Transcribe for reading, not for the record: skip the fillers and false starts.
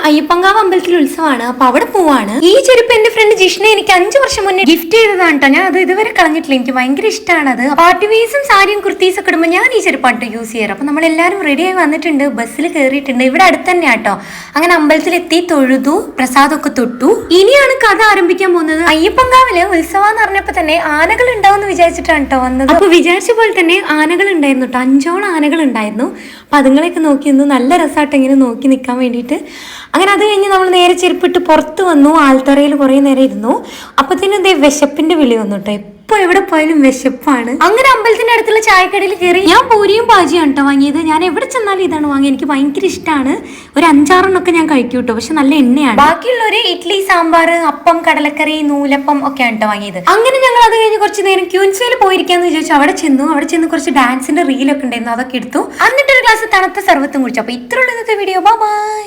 അയ്യപ്പങ്കാവ് അമ്പലത്തിൽ ഉത്സവമാണ്. അപ്പൊ അവിടെ പോവാണ്. ഈ ചെരുപ്പ് എന്റെ ഫ്രണ്ട് ജിഷ്ണ എനിക്ക് 5 വർഷം മുന്നേ ഗിഫ്റ്റ് ചെയ്തതാണ് കേട്ടോ. ഞാൻ അത് ഇതുവരെ കളഞ്ഞിട്ടില്ല. എനിക്ക് ഭയങ്കര ഇഷ്ടമാണ് അത്. പാർട്ടി വേസും സാരിയും കുർത്തീസ് ഒക്കെ ഇടുമ്പോൾ ഞാൻ ഈ ചെരുപ്പാണ് യൂസ് ചെയ്യാറ്. അപ്പൊ നമ്മളെല്ലാരും റെഡി ആയി വന്നിട്ടുണ്ട്, ബസ്സിൽ കയറിയിട്ടുണ്ട്. ഇവിടെ അടുത്ത് തന്നെ കേട്ടോ. അങ്ങനെ അമ്പലത്തിലെത്തി, തൊഴുതു, പ്രസാദമൊക്കെ തൊട്ടു. ഇനിയാണ് കഥ ആരംഭിക്കാൻ പോകുന്നത്. അയ്യപ്പങ്കാവില് ഉത്സവം എന്ന് പറഞ്ഞപ്പോ തന്നെ ആനകൾ ഉണ്ടാവും വിചാരിച്ചിട്ടാണ് കേട്ടോ വന്നത്. അപ്പൊ വിചാരിച്ച പോലെ തന്നെ ആനകൾ ഉണ്ടായിരുന്നു കേട്ടോ. 5ഓളം ആനകൾ ഉണ്ടായിരുന്നു. അപ്പൊ അതുങ്ങളെയൊക്കെ നോക്കി നിന്ന് നല്ല രസമായിട്ട് ഇങ്ങനെ നോക്കി നിൽക്കാൻ വേണ്ടിയിട്ട്. അങ്ങനെ അത് കഴിഞ്ഞ് നമ്മൾ നേരെ ചെരുപ്പിട്ട് പുറത്ത് വന്നു. ആൽത്തറയിൽ കുറേ നേരം ഇരുന്നു. അപ്പത്തേനും എന്തേ വിശപ്പിന്റെ വിളി വന്നു കേട്ടോ. ഇപ്പൊ എവിടെ പോയാലും വിശപ്പാണ്. അങ്ങനെ അമ്പലത്തിന്റെ അടുത്തുള്ള ചായക്കടയിൽ കയറി ഞാൻ പൂരിയും പാജിയാണ് കേട്ടോ വാങ്ങിയത്. ഞാൻ എവിടെ ചെന്നാലും ഇതാണ് വാങ്ങിയത്. എനിക്ക് ഭയങ്കര ഇഷ്ടമാണ്. ഒരു 5-6 ഞാൻ കഴിക്കും കേട്ടോ. പക്ഷെ നല്ല എണ്ണയാണ്. ബാക്കിയുള്ളവര് ഇഡ്ഡലി, സാമ്പാർ, അപ്പം, കടലക്കറി, നൂലപ്പം ഒക്കെയാണ് കേട്ടോ വാങ്ങിയത്. അങ്ങനെ ഞങ്ങൾ അത് കഴിഞ്ഞ് കുറച്ച് നേരം ക്യൂൻസിൽ പോയിരിക്കാന്ന് വിചാരിച്ചു. അവിടെ ചെന്ന് കുറച്ച് ഡാൻസിന്റെ റീലൊക്കെ ഉണ്ടായിരുന്നു, അതൊക്കെ എടുത്തു. എന്നിട്ട് ഒരു ഗ്ലാസ് തണുത്ത സർവത്തും കുടിച്ചു. അപ്പൊ ഇത്രയുള്ള ഇന്നത്തെ വീഡിയോ. ബൈ.